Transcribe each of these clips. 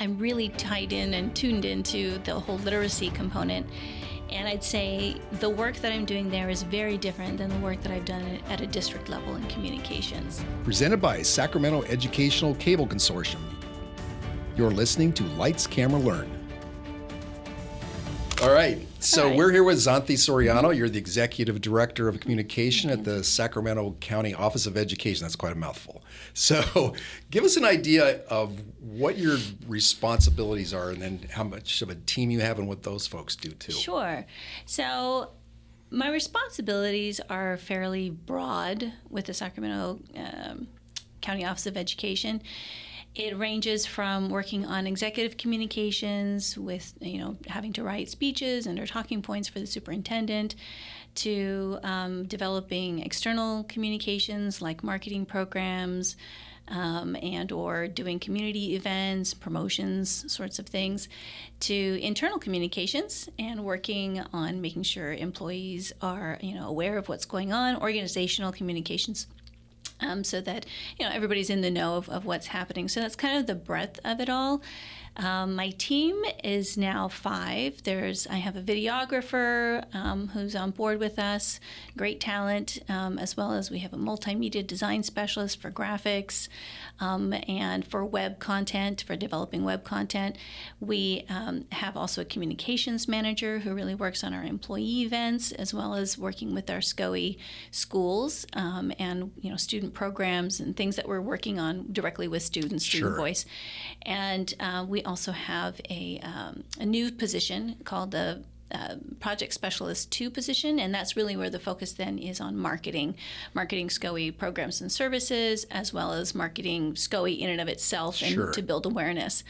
I'm really tied in and tuned into the whole literacy component. And I'd say the work that I'm doing there is very different than the work that I've done at a district level in communications. Presented by Sacramento Educational Cable Consortium. You're listening to Lights, Camera, Learn. All right, so we're here with Xanthi Soriano. You're the Executive Director of Communication at the Sacramento County Office of Education. That's quite a mouthful. So give us an idea of what your responsibilities are and then how much of a team you have and what those folks do too. Sure. So my responsibilities are fairly broad with the Sacramento County Office of Education. It ranges from working on executive communications with, having to write speeches and or talking points for the superintendent to developing external communications like marketing programs and or doing community events, promotions, sorts of things, to internal communications and working on making sure employees are, aware of what's going on, organizational communications. So that everybody's in the know of what's happening. So that's kind of the breadth of it all. My team is now 5. I have a videographer who's on board with us, great talent, as well as we have a multimedia design specialist for graphics and for web content, for developing web content. We have also a communications manager who really works on our employee events, as well as working with our SCOE schools and student programs and things that we're working on directly with students, student voice. And we also have a new position called the Project Specialist 2 position, and that's really where the focus then is on marketing SCOE programs and services, as well as marketing SCOE in and of itself and to build awareness.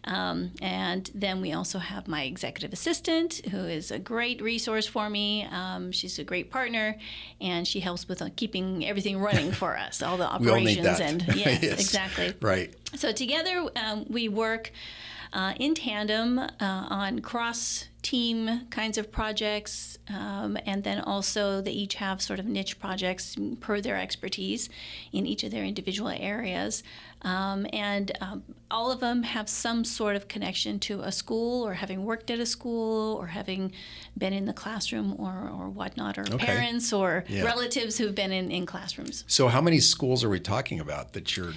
And then we also have my executive assistant, who is a great resource for me. She's a great partner, and she helps with keeping everything running for us, all the operations. We all need that. And yes, exactly. Right. So together we work in tandem on cross-team kinds of projects, and then also they each have sort of niche projects per their expertise in each of their individual areas. And all of them have some sort of connection to a school, or having worked at a school, or having been in the classroom or whatnot, or parents or relatives who've been in classrooms. So how many schools are we talking about that you're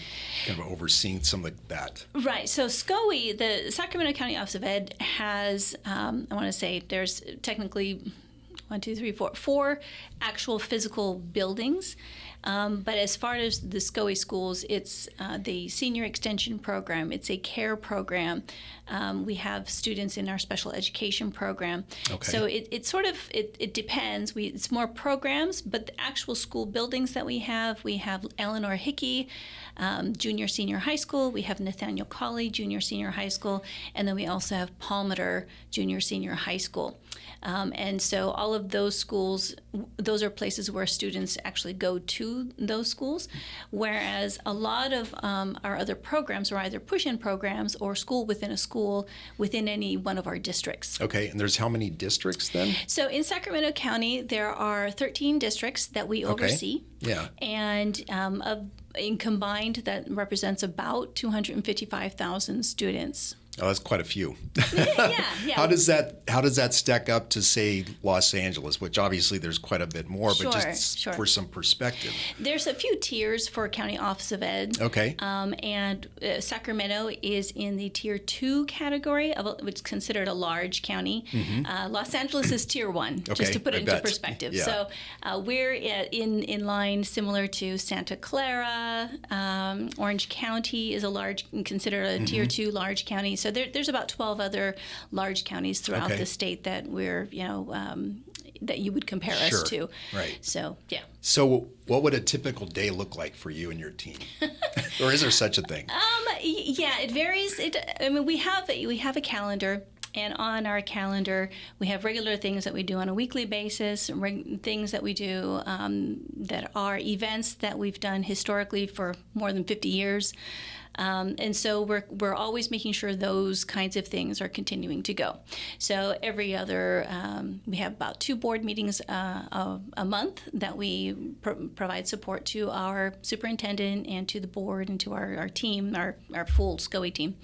kind of overseeing some of that? Right. So SCOE, the Sacramento County Office of Ed, has, I want to say there's technically 4 actual physical buildings. But as far as the SCOE schools, it's the senior extension program. It's a care program. We have students in our special education program. So it sort of depends. It's more programs, but the actual school buildings that we have Eleanor Hickey Junior Senior High School. We have Nathaniel Colley Junior Senior High School. And then we also have Palmater Junior Senior High School. And so all of those schools, those are places where students actually go to those schools, whereas a lot of our other programs are either push-in programs or school within any one of our districts. Okay, and there's how many districts then? So in Sacramento County, there are 13 districts that we oversee. Yeah. And in combined, that represents about 255,000 students. Oh, that's quite a few. Yeah. How does that stack up to, say, Los Angeles, which obviously there's quite a bit more, but just for some perspective? There's a few tiers for County Office of Ed. Okay. And Sacramento is in the Tier 2 category, which is considered a large county. Mm-hmm. Los Angeles is Tier 1, just to put it into perspective. Yeah. So we're in line similar to Santa Clara. Orange County is considered a Tier 2 large county. So there's about 12 other large counties throughout the state that we're, that you would compare us to. Right. So, yeah. So what would a typical day look like for you and your team? Or is there such a thing? Yeah, it varies. We have a calendar. And on our calendar, we have regular things that we do on a weekly basis, things that we do that are events that we've done historically for more than 50 years. And so we're always making sure those kinds of things are continuing to go. So every other, we have about 2 board meetings a month that we provide support to our superintendent and to the board and to our team, our full SCOE team.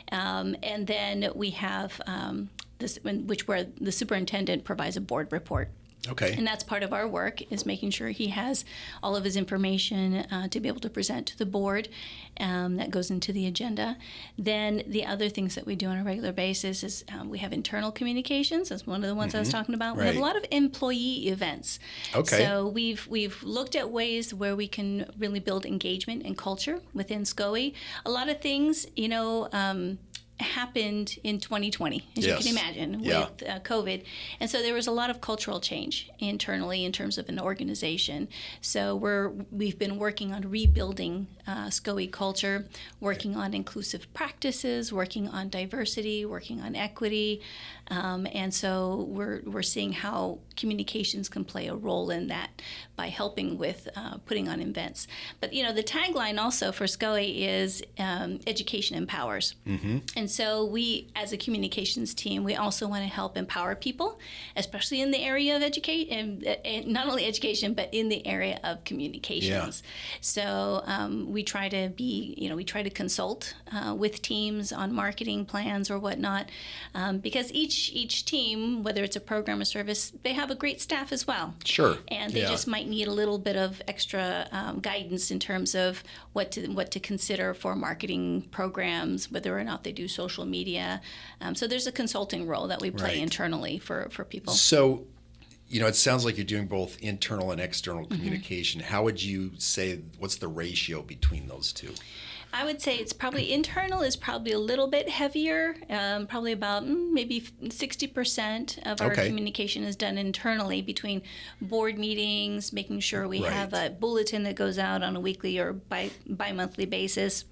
And then we have where the superintendent provides a board report. Okay. And that's part of our work, is making sure he has all of his information to be able to present to the board that goes into the agenda. Then the other things that we do on a regular basis is we have internal communications. That's one of the ones I was talking about. Right. We have a lot of employee events. Okay. So we've looked at ways where we can really build engagement and culture within SCOE. A lot of things, happened in 2020, as you can imagine, with COVID. And so there was a lot of cultural change internally in terms of an organization. So we've been working on rebuilding SCOE culture, working on inclusive practices, working on diversity, working on equity. And so we're seeing how communications can play a role in that by helping with putting on events. But, the tagline also for SCOE is education empowers. Mm-hmm. And so we, as a communications team, we also want to help empower people, especially in the area of education, and not only education, but in the area of communications. Yeah. So we try to consult with teams on marketing plans or whatnot, because each team, whether it's a program or service, they have a great staff as well. Sure. And they just might need a little bit of extra guidance in terms of what to consider for marketing programs, whether or not they do social media. So there's a consulting role that we play internally for people. So, it sounds like you're doing both internal and external communication. How would you say, what's the ratio between those two? I would say it's probably internal is probably a little bit heavier, probably about maybe 60% of our communication is done internally between board meetings, making sure we have a bulletin that goes out on a weekly or bi-monthly basis.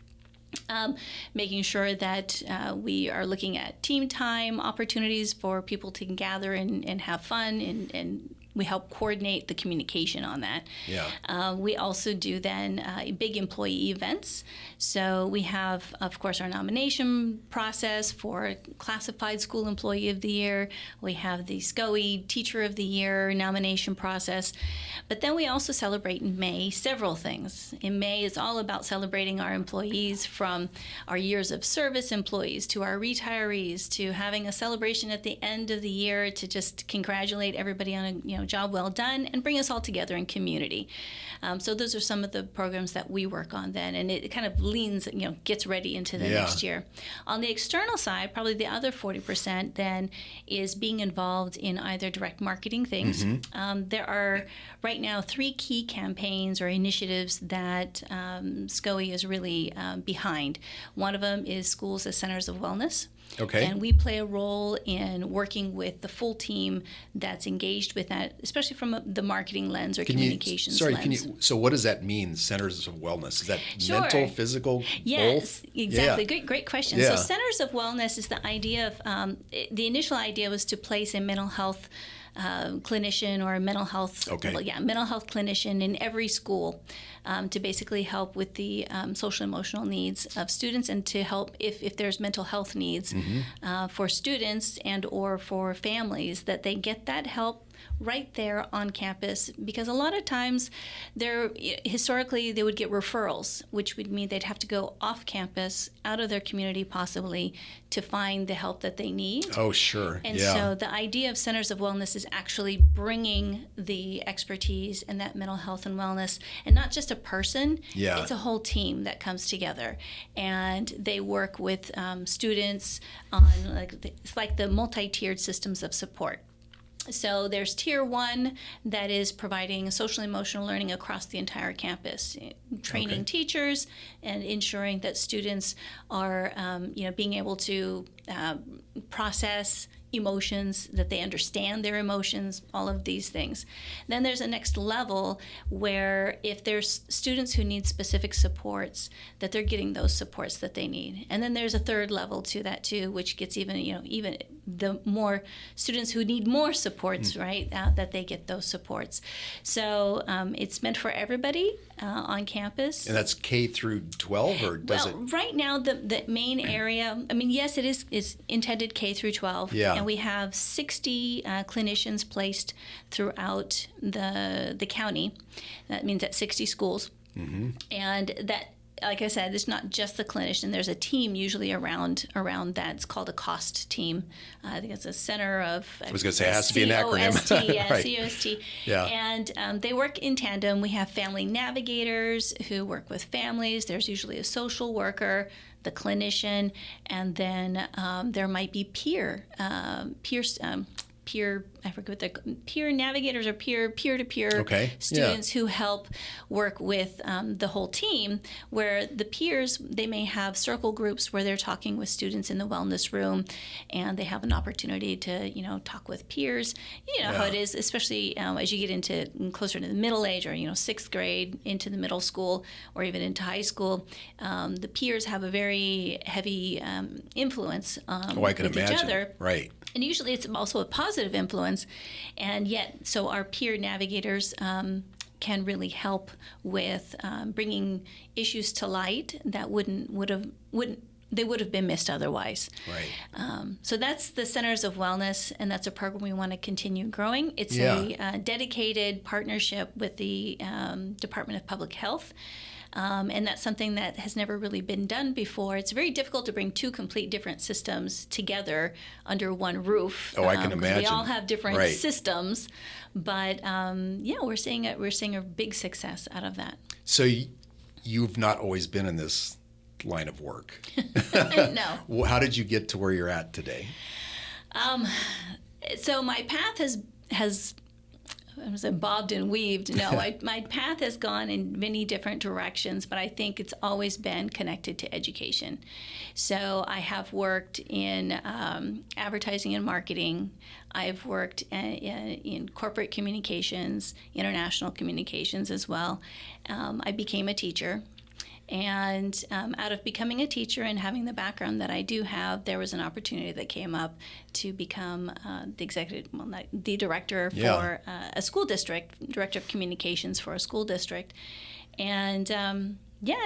Making sure that we are looking at team time opportunities for people to gather and have fun, and we help coordinate the communication on that. Yeah. We also do then big employee events. So we have, of course, our nomination process for Classified School Employee of the Year. We have the SCOE Teacher of the Year nomination process. But then we also celebrate in May several things. In May, it's all about celebrating our employees, from our years of service employees to our retirees, to having a celebration at the end of the year to just congratulate everybody on a job well done and bring us all together in community. So those are some of the programs that we work on then, and it kind of leans, gets ready into the next year. On the external side, probably the other 40% then is being involved in either direct marketing things. There are right now 3 key campaigns or initiatives that SCOE is really behind. One of them is Schools as Centers of Wellness. Okay. And we play a role in working with the full team that's engaged with that, especially from the marketing lens or communications lens. So what does that mean, Centers of Wellness? Is that mental, physical, yes, both? Exactly. Great question. Yeah. So Centers of Wellness is the idea of, the initial idea was to place a mental health clinician or a mental health clinician in every school to basically help with the social emotional needs of students, and to help if there's mental health needs for students and or for families, that they get that help right there on campus, because a lot of times historically they would get referrals, which would mean they'd have to go off campus, out of their community possibly, to find the help that they need. Oh, sure. And so the idea of Centers of Wellness is actually bringing the expertise and that mental health and wellness, and not just a person, it's a whole team that comes together, and they work with students on it's like the multi-tiered systems of support. So there's Tier 1 that is providing social emotional learning across the entire campus, training teachers and ensuring that students are, being able to process emotions, that they understand their emotions, all of these things. Then there's a next level where if there's students who need specific supports, that they're getting those supports that they need. And then there's a third level to that too, which gets even the more students who need more supports, right, that they get those supports. So it's meant for everybody. on campus. And that's K through 12, or does it? Right now, the main area, I mean, yes, it is intended K through 12. Yeah. And we have 60 clinicians placed throughout the county. That means at 60 schools. Mm-hmm. And that, like I said, it's not just the clinician. There's a team usually around that. It's called a COST team. I think it's a center of. I was going to say it has to be an acronym. COST, yeah, Right. COST. Yeah. And they work in tandem. We have family navigators who work with families. There's usually a social worker, the clinician, and then there might be peer I forget what they're peer navigators or peer-to-peer students who help work with the whole team, where the peers, they may have circle groups where they're talking with students in the wellness room, and they have an opportunity to, talk with peers. You know how it is, especially as you get into closer to the middle age, or, 6th grade into the middle school, or even into high school. The peers have a very heavy influence I can with imagine. each other. Right. And usually it's also a positive influence, and yet, so our peer navigators can really help with bringing issues to light that would have been missed otherwise. Right. So that's the Centers of Wellness, and that's a program we want to continue growing. It's a dedicated partnership with the Department of Public Health. And that's something that has never really been done before. It's very difficult to bring two complete different systems together under one roof. I can imagine. We all have different systems, but we're seeing a big success out of that. So you've not always been in this line of work. No. Well, how did you get to where you're at today? So my path has I was bobbed and weaved. No, my path has gone in many different directions, but I think it's always been connected to education. So I have worked in advertising and marketing. I've worked in corporate communications, international communications as well. I became a teacher. And out of becoming a teacher and having the background that I do have, there was an opportunity that came up to become the director for a school district, director of communications for a school district. And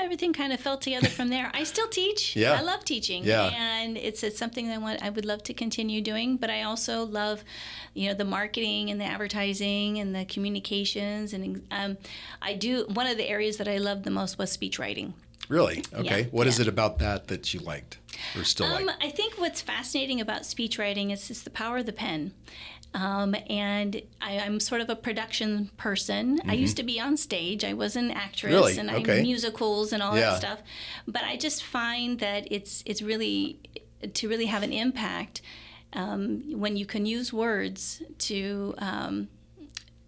everything kind of fell together from there. I still teach. Yeah. I love teaching. Yeah. And it's something that I would love to continue doing, but I also love, the marketing and the advertising and the communications. And one of the areas that I loved the most was speech writing. Really? Okay. Yeah. What is it about that you liked or still like? I think what's fascinating about speech writing is just the power of the pen. And I'm sort of a production person. I used to be on stage. I was an actress, Really? and Okay. I musicals and all that stuff. But I just find that it's really to really have an impact when you can use words to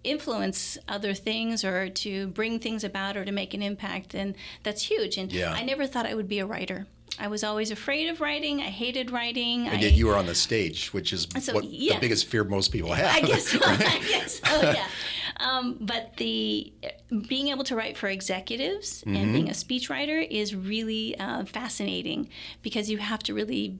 influence other things or to bring things about or to make an impact, and that's huge. And I never thought I would be a writer. I was always afraid of writing. I hated writing. And yet you were on the stage, which is the biggest fear most people have. I guess so. I guess so, yeah. But being able to write for executives and being a speechwriter is really fascinating, because you have to really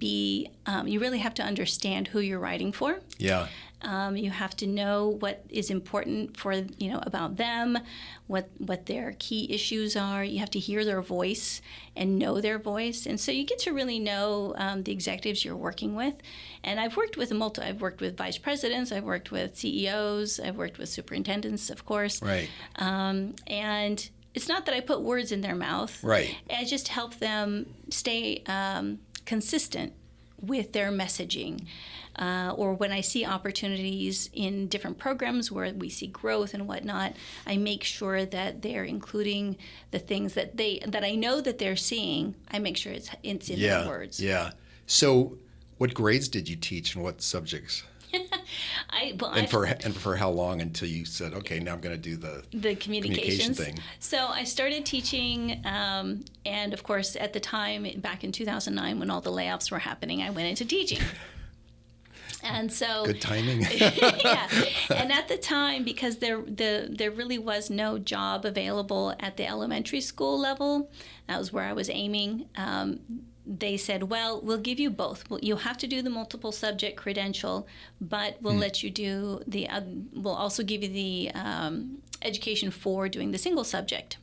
you really have to understand who you're writing for. Yeah. You have to know what is important for about them, what their key issues are. You have to hear their voice and know their voice, and so you get to really know the executives you're working with. And I've worked with I've worked with vice presidents, I've worked with CEOs, I've worked with superintendents, of course. Right. And it's not that I put words in their mouth. Right. I just help them stay consistent with their messaging. Or when I see opportunities in different programs where we see growth and whatnot, I make sure that they're including the things that I know that they're seeing. I make sure it's in their words. Yeah. So, what grades did you teach and what subjects? For how long until you said, okay, now I'm going to do the communication thing? So I started teaching, and of course, at the time, back in 2009, when all the layoffs were happening, I went into teaching. And so good timing. Yeah. And at the time, because there really was no job available at the elementary school level, that was where I was aiming. They said, well, we'll give you both. You'll have to do the multiple subject credential, but we'll let you do we'll also give you the education for doing the single subject.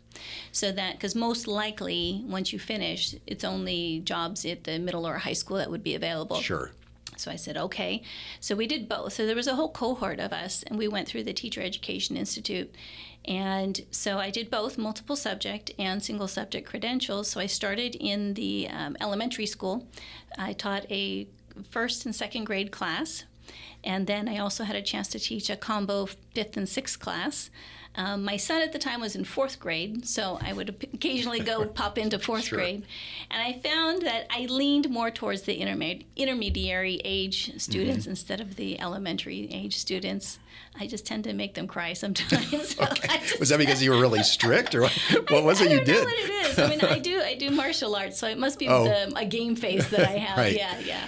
So that, because most likely once you finish, it's only jobs at the middle or high school that would be available. Sure. So I said, okay. So we did both. So there was a whole cohort of us, and we went through the Teacher Education Institute. And so I did both multiple subject and single subject credentials. So I started in the elementary school. I taught a first and second grade class. And then I also had a chance to teach a combo fifth and sixth class. My son at the time was in fourth grade, so I would occasionally go pop into fourth Sure. grade. And I found that I leaned more towards the intermediary age students instead of the elementary age students. I just tend to make them cry sometimes. So Okay. Was that because you were really strict, or what was it you I don't did? know what it is. I mean, I do martial arts, so it must be a game face that I have. Right. Yeah.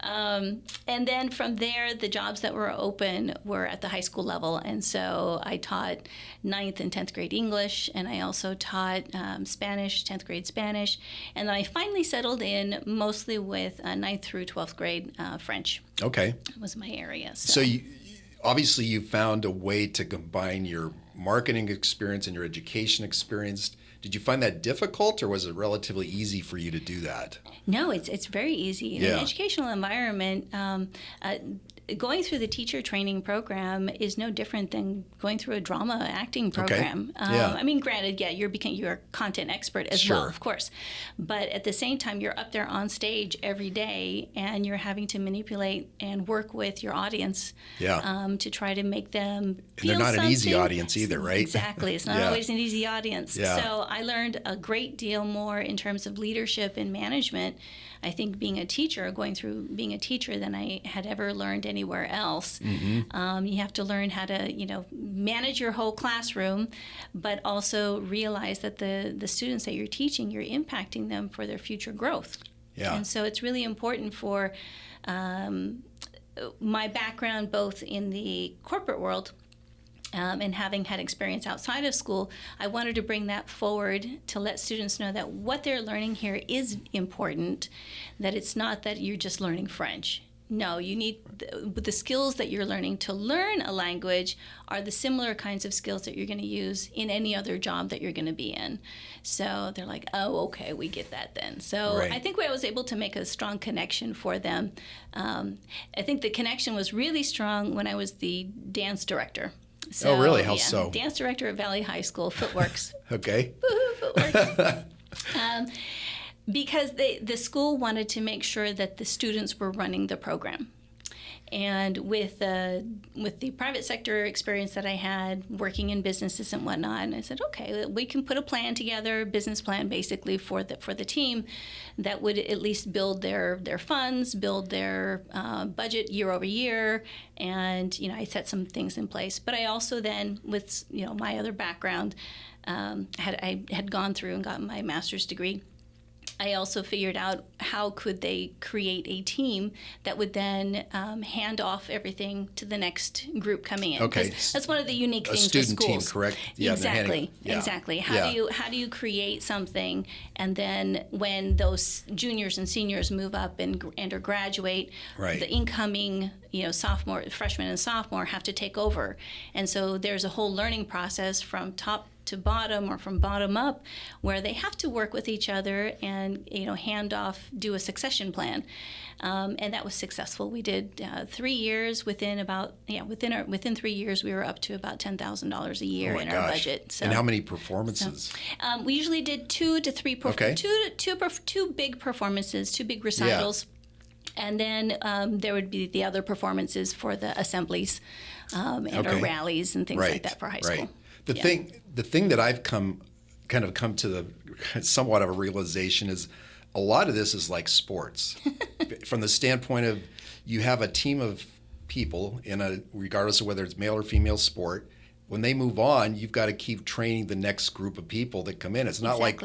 And then from there, the jobs that were open were at the high school level. And so I taught 9th and 10th grade English, and I also taught Spanish, 10th grade Spanish. And then I finally settled in mostly with 9th through 12th grade French. Okay. Was my area. So obviously you found a way to combine your marketing experience and your education experience. Did you find that difficult, or was it relatively easy for you to do that? No, it's very easy. In Yeah. an educational environment, going through the teacher training program is no different than going through a drama acting program. Yeah. I mean, granted, yeah, you're a content expert as Sure. well, of course. But at the same time, you're up there on stage every day, and you're having to manipulate and work with your audience to try to make them feel And they're not an easy something. audience either, right? Exactly. It's not Yeah. always an easy audience. Yeah. So I learned a great deal more in terms of leadership and management, I think, going through being a teacher than I had ever learned anywhere else. Mm-hmm. You have to learn how to, manage your whole classroom, but also realize that the students that you're teaching, you're impacting them for their future growth. Yeah. And so it's really important for my background, both in the corporate world and having had experience outside of school, I wanted to bring that forward to let students know that what they're learning here is important, that it's not that you're just learning French. No, you need the skills that you're learning to learn a language are the similar kinds of skills that you're going to use in any other job that you're going to be in. So they're like, oh, okay, we get that then. So Right. I think I was able to make a strong connection for them. I think the connection was really strong when I was the dance director. So, Oh, really? How so? Dance director at Valley High School, Footworks. Okay. Woohoo, Footworks. Because the school wanted to make sure that the students were running the program. And with the private sector experience that I had working in businesses and whatnot, and I said, okay, we can put a plan together, business plan basically for the team that would at least build their funds, build their budget year over year, and I set some things in place. But I also then, with my other background, I had gone through and gotten my master's degree. I also figured out how could they create a team that would then hand off everything to the next group coming in. Okay. 'Cause that's one of the unique A things student with team, schools. correct? Yeah, they're handing- Exactly. Yeah. How do you create something, and then when those juniors and seniors move up and or graduate, Right. the incoming freshmen and sophomore have to take over, and so there's a whole learning process from top to bottom or from bottom up, where they have to work with each other and hand off, do a succession plan, and that was successful. We did 3 years. Within 3 years, we were up to about $10,000 a year in our budget. So, and how many performances? we usually did 2 to 3 Okay. two big performances, 2 big recitals. And then there would be the other performances for the assemblies and our rallies and things like that for high school. The thing that I've come to the somewhat of a realization is a lot of this is like sports, from the standpoint of you have a team of people regardless of whether it's male or female sport. When they move on, you've got to keep training the next group of people that come in. It's not like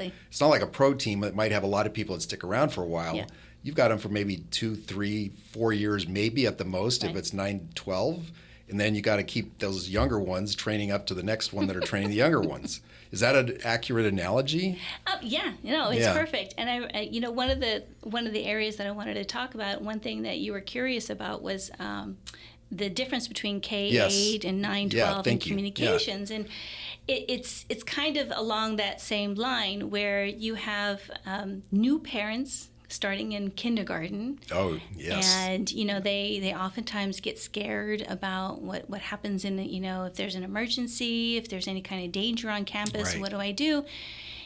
a pro team that might have a lot of people that stick around for a while. Yeah. You've got them for maybe 2, 3, 4 years, maybe at the most, Right. if it's 9, 12. And then you got to keep those younger ones training up to the next one that are training the younger ones. Is that an accurate analogy? Yeah, it's perfect. And I one of the areas that I wanted to talk about, one thing that you were curious about was the difference between K-8 Yes. and 9-12 Yeah, and thank you. communications. And it's kind of along that same line where you have new parents starting in kindergarten. Oh, yes. And, you know, they oftentimes get scared about what happens in, you know, if there's an emergency, if there's any kind of danger on campus, Right. what do I do?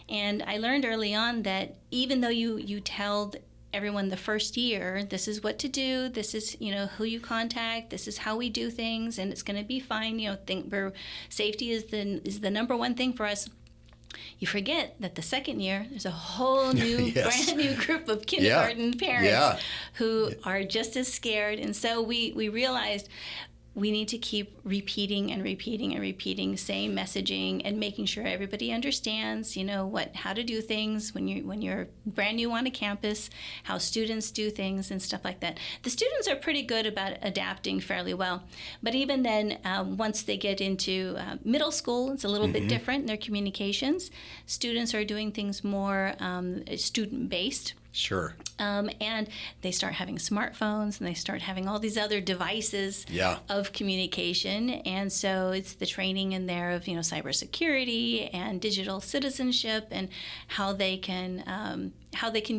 And I learned early on that even though you tell everyone the first year, this is what to do, this is, you know, who you contact, this is how we do things, and it's going to be fine, you know, safety is the number one thing for us. You forget that the second year, there's a whole new, Yes. brand new group of kindergarten parents Yeah. who are just as scared. And so we realized we need to keep repeating and repeating and repeating same messaging and making sure everybody understands, you know, how to do things when you're brand new on a campus, how students do things and stuff like that. The students are pretty good about adapting fairly well, but even then, once they get into middle school, it's a little bit different in their communications. Students are doing things more student-based. Sure. And they start having smartphones and they start having all these other devices of communication. And so it's the training in there of, you know, cybersecurity and digital citizenship and how they can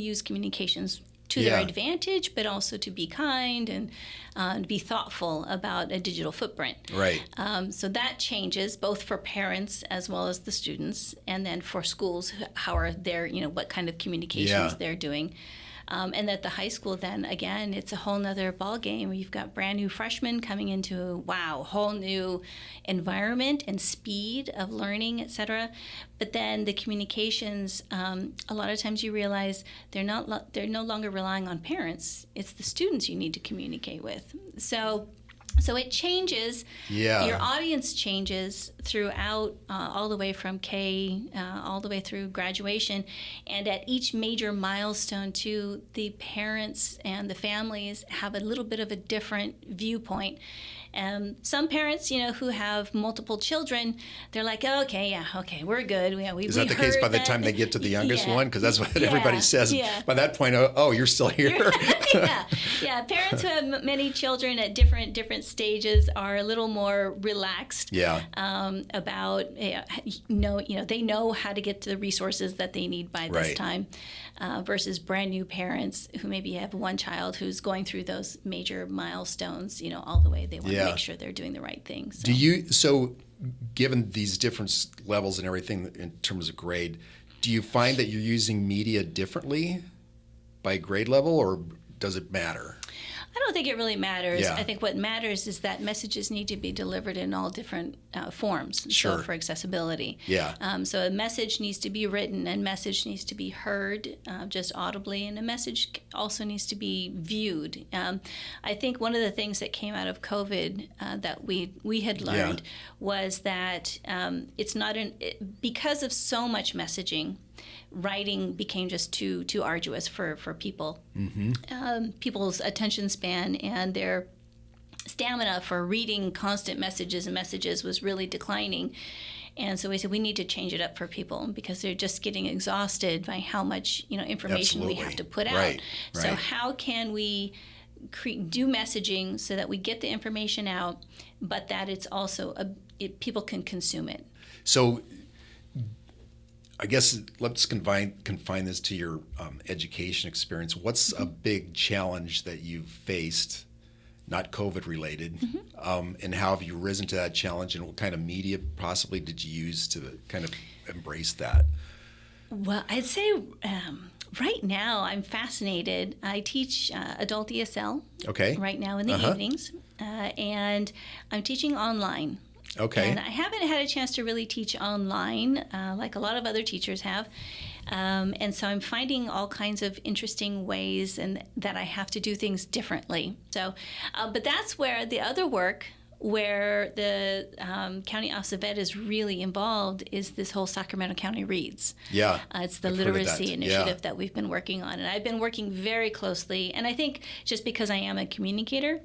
use communications to their advantage, but also to be kind and be thoughtful about a digital footprint. Right. So that changes both for parents as well as the students, and then for schools, how are their, you know, what kind of communications they're doing. And at the high school, then again, it's a whole nother ball game. You've got brand new freshmen coming into whole new environment and speed of learning, etc. But then the communications, a lot of times you realize they're no longer relying on parents. It's the students you need to communicate with. So it changes. Yeah. Your audience changes throughout, all the way from K, all the way through graduation. And at each major milestone, too, the parents and the families have a little bit of a different viewpoint. Some parents, you know, who have multiple children, they're like, okay, we're good. Is that the case by the time they get to the youngest one? Because that's what everybody says. Yeah. By that point, oh, you're still here. Yeah. Parents who have many children at different stages are a little more relaxed. About they know how to get to the resources that they need by this time, versus brand new parents who maybe have one child who's going through those major milestones, you know, all the way. They want to make sure they're doing the right thing. So given these different levels and everything in terms of grade, do you find that you're using media differently by grade level, or does it matter? I don't think it really matters. Yeah. I think what matters is that messages need to be delivered in all different forms. Sure. So for accessibility. Yeah. So a message needs to be written, and message needs to be heard just audibly, and a message also needs to be viewed. I think one of the things that came out of COVID that we had learned was that it's not because of so much messaging, writing became just too arduous for people. People's attention span and their stamina for reading constant messages was really declining. And so we said we need to change it up for people because they're just getting exhausted by how much information we have to put out. Right. So how can we do messaging so that we get the information out, but that it's also people can consume it. So I guess let's confine this to your education experience. What's a big challenge that you've faced, not COVID related, and how have you risen to that challenge, and what kind of media possibly did you use to kind of embrace that? Well, I'd say right now I'm fascinated. I teach adult ESL right now in the evenings, and I'm teaching online. Okay. And I haven't had a chance to really teach online like a lot of other teachers have. And so I'm finding all kinds of interesting ways and that I have to do things differently. So, but that's where the other work, where the County Office of Ed is really involved, is this whole Sacramento County Reads. Yeah. It's the literacy initiative that we've been working on. And I've been working very closely. And I think just because I am a communicator,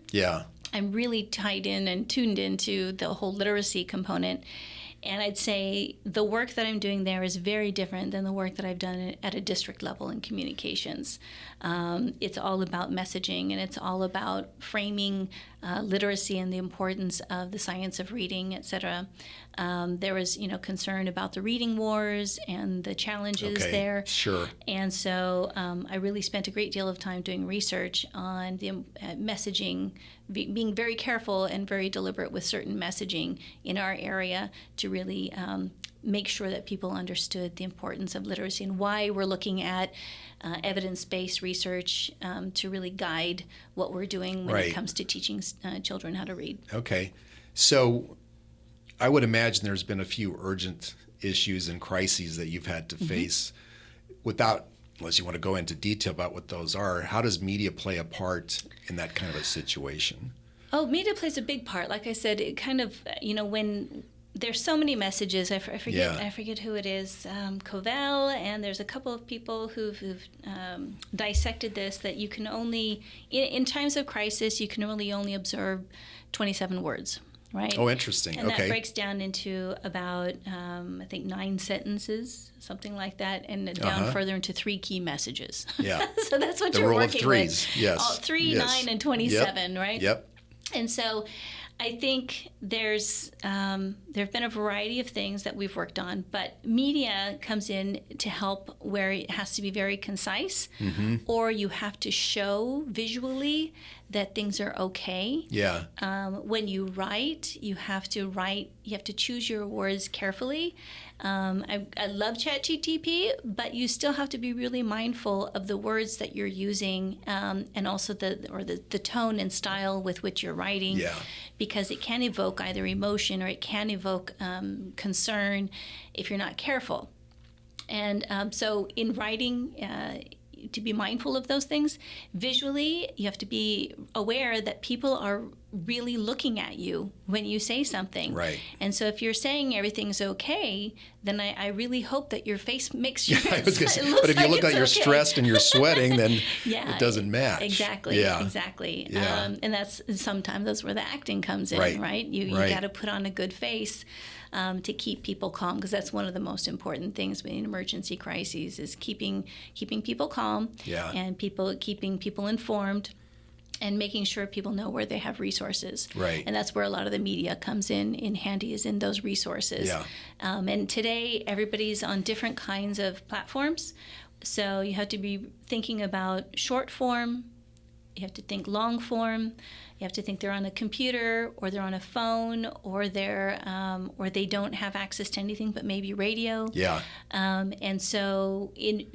I'm really tied in and tuned into the whole literacy component. And I'd say the work that I'm doing there is very different than the work that I've done at a district level in communications. It's all about messaging, and it's all about framing literacy and the importance of the science of reading, et cetera. There was, concern about the reading wars and the challenges there. Sure. And so I really spent a great deal of time doing research on the messaging, being very careful and very deliberate with certain messaging in our area to really make sure that people understood the importance of literacy and why we're looking at evidence-based research to really guide what we're doing when it comes to teaching children how to read. Okay. So I would imagine there's been a few urgent issues and crises that you've had to face unless you want to go into detail about what those are. How does media play a part in that kind of a situation? Oh, media plays a big part. Like I said, it kind of, when there's so many messages. I forget who it is, Covell, and there's a couple of people who've dissected this, that you can only, in times of crisis, you can really only observe 27 words. Right. Oh, interesting. And that breaks down into about, I think, 9 sentences, something like that, and down further into 3 key messages. Yeah. So that's what the you're rule working of threes. with. Yes. 3, yes. 9, and 27, right? Yep. And so I think there have been a variety of things that we've worked on, but media comes in to help where it has to be very concise, or you have to show visually that things are okay. Yeah. When you write, you have to choose your words carefully. I love ChatGPT, but you still have to be really mindful of the words that you're using, and also the tone and style with which you're writing, because it can evoke either emotion or it can evoke concern if you're not careful. And so in writing, to be mindful of those things. Visually, you have to be aware that people are really looking at you when you say something. Right. And so if you're saying everything's okay, then I really hope that your face makes sure but if you look like you're stressed and you're sweating, then it doesn't match. Exactly. Yeah. Exactly. Yeah. And that's where the acting comes in, right? You got to put on a good face to keep people calm, because that's one of the most important things in emergency crises is keeping people calm and keeping people informed and making sure people know where they have resources. Right. And that's where a lot of the media comes in handy, is in those resources. Yeah. And today, everybody's on different kinds of platforms. So you have to be thinking about short form, you have to think long form, you have to think they're on a computer or they're on a phone or they don't have access to anything but maybe radio. Yeah. And so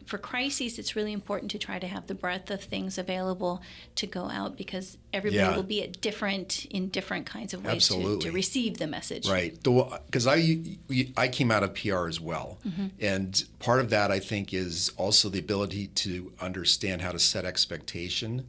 for crises, it's really important to try to have the breadth of things available to go out, because everybody will be in different kinds of ways to receive the message. Right. Because I came out of PR as well. And part of that, I think, is also the ability to understand how to set expectation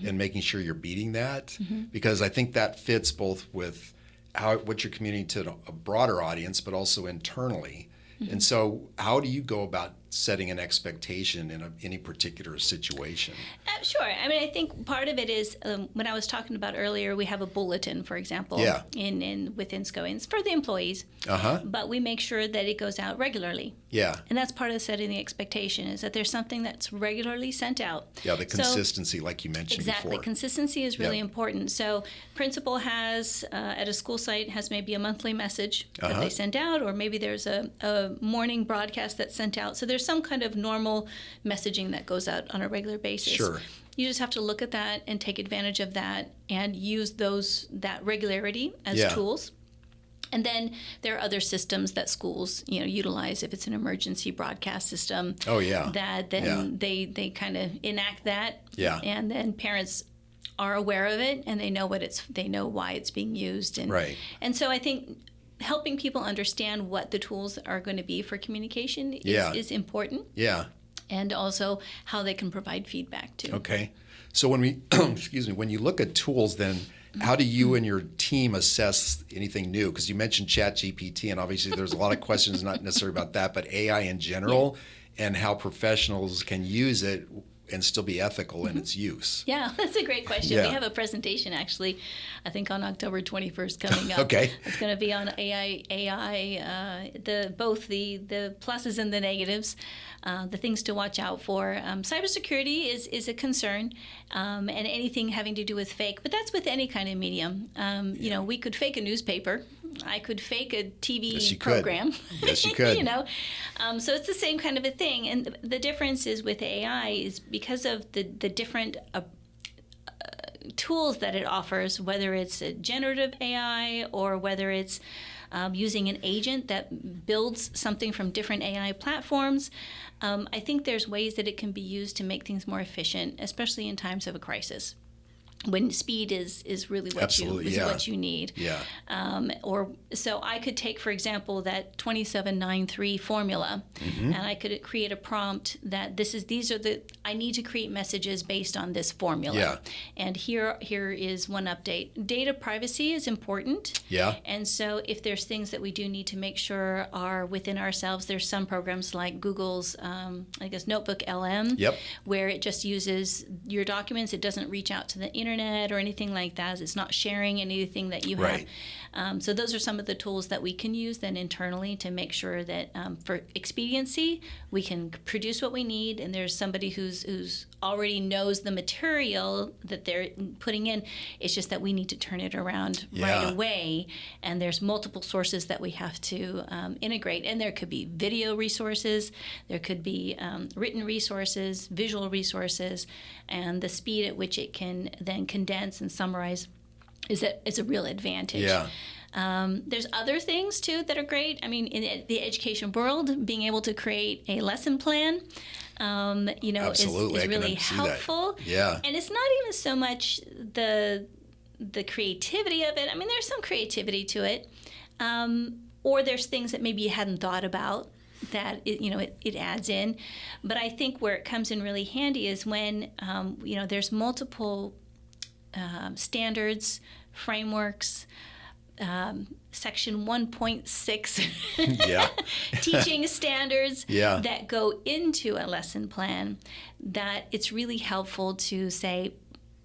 and making sure you're beating that, because I think that fits both with what you're communicating to a broader audience, but also internally. And so how do you go about setting an expectation in any particular situation? Sure. I mean, I think part of it is when I was talking about earlier, we have a bulletin, for example, within SCO, and it's for the employees. But we make sure that it goes out regularly. Yeah. And that's part of setting the expectation, is that there's something that's regularly sent out. Yeah, the consistency, like you mentioned before. Exactly. Consistency is really important. So principal has, at a school site, has maybe a monthly message that they send out, or maybe there's a morning broadcast that's sent out. So there's some kind of normal messaging that goes out on a regular basis. Sure. You just have to look at that and take advantage of that and use that regularity as tools. And then there are other systems that schools, utilize. If it's an emergency broadcast system, that then they kind of enact that, and then parents are aware of it and they know why it's being used, and so I think helping people understand what the tools are going to be for communication is important. Yeah. And also how they can provide feedback too. Okay. So when when you look at tools, then how do you and your team assess anything new? Because you mentioned ChatGPT, and obviously there's a lot of questions, not necessarily about that, but AI in general, and how professionals can use it and still be ethical in its use? Yeah, that's a great question. Yeah. We have a presentation actually, I think on October 21st coming up. Okay. It's going to be on both the pluses and the negatives, the things to watch out for. Cybersecurity is a concern, and anything having to do with fake, but that's with any kind of medium. We could fake a newspaper. I could fake a TV program. Yes, you could. So it's the same kind of a thing. And the difference is with AI is because of the different tools that it offers, whether it's a generative AI or whether it's using an agent that builds something from different AI platforms. I think there's ways that it can be used to make things more efficient, especially in times of a crisis, when speed is really what you need. Yeah. So I could take, for example, that 2793 formula, and I could create a prompt that I need to create messages based on this formula. Yeah. And here is one update. Data privacy is important. Yeah. And so if there's things that we do need to make sure are within ourselves, there's some programs like Google's, Notebook LM, where it just uses your documents. It doesn't reach out to the internet or anything like that. It's not sharing anything that you have. So those are some of the tools that we can use then internally to make sure that for expediency, we can produce what we need, and there's somebody who's already knows the material that they're putting in. It's just that we need to turn it around right away, and there's multiple sources that we have to integrate. And there could be video resources, there could be written resources, visual resources, and the speed at which it can then condense and summarize is a real advantage. Yeah. There's other things too that are great. I mean, in the education world, being able to create a lesson plan, is really helpful. Yeah. And it's not even so much the creativity of it. I mean, there's some creativity to it, or there's things that maybe you hadn't thought about that it adds in. But I think where it comes in really handy is when there's multiple standards, frameworks, section 1.6 teaching standards that go into a lesson plan, that it's really helpful to say,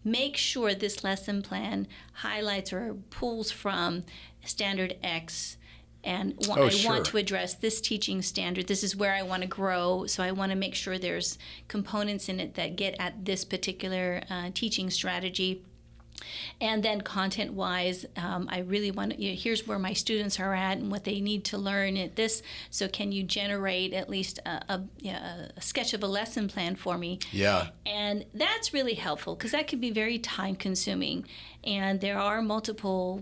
make sure this lesson plan highlights or pulls from standard X, and I want to address this teaching standard. This is where I want to grow, so I want to make sure there's components in it that get at this particular teaching strategy. And then content-wise, I really want to, here's where my students are at and what they need to learn at this. So can you generate at least a sketch of a lesson plan for me? Yeah. And that's really helpful because that can be very time-consuming. And there are multiple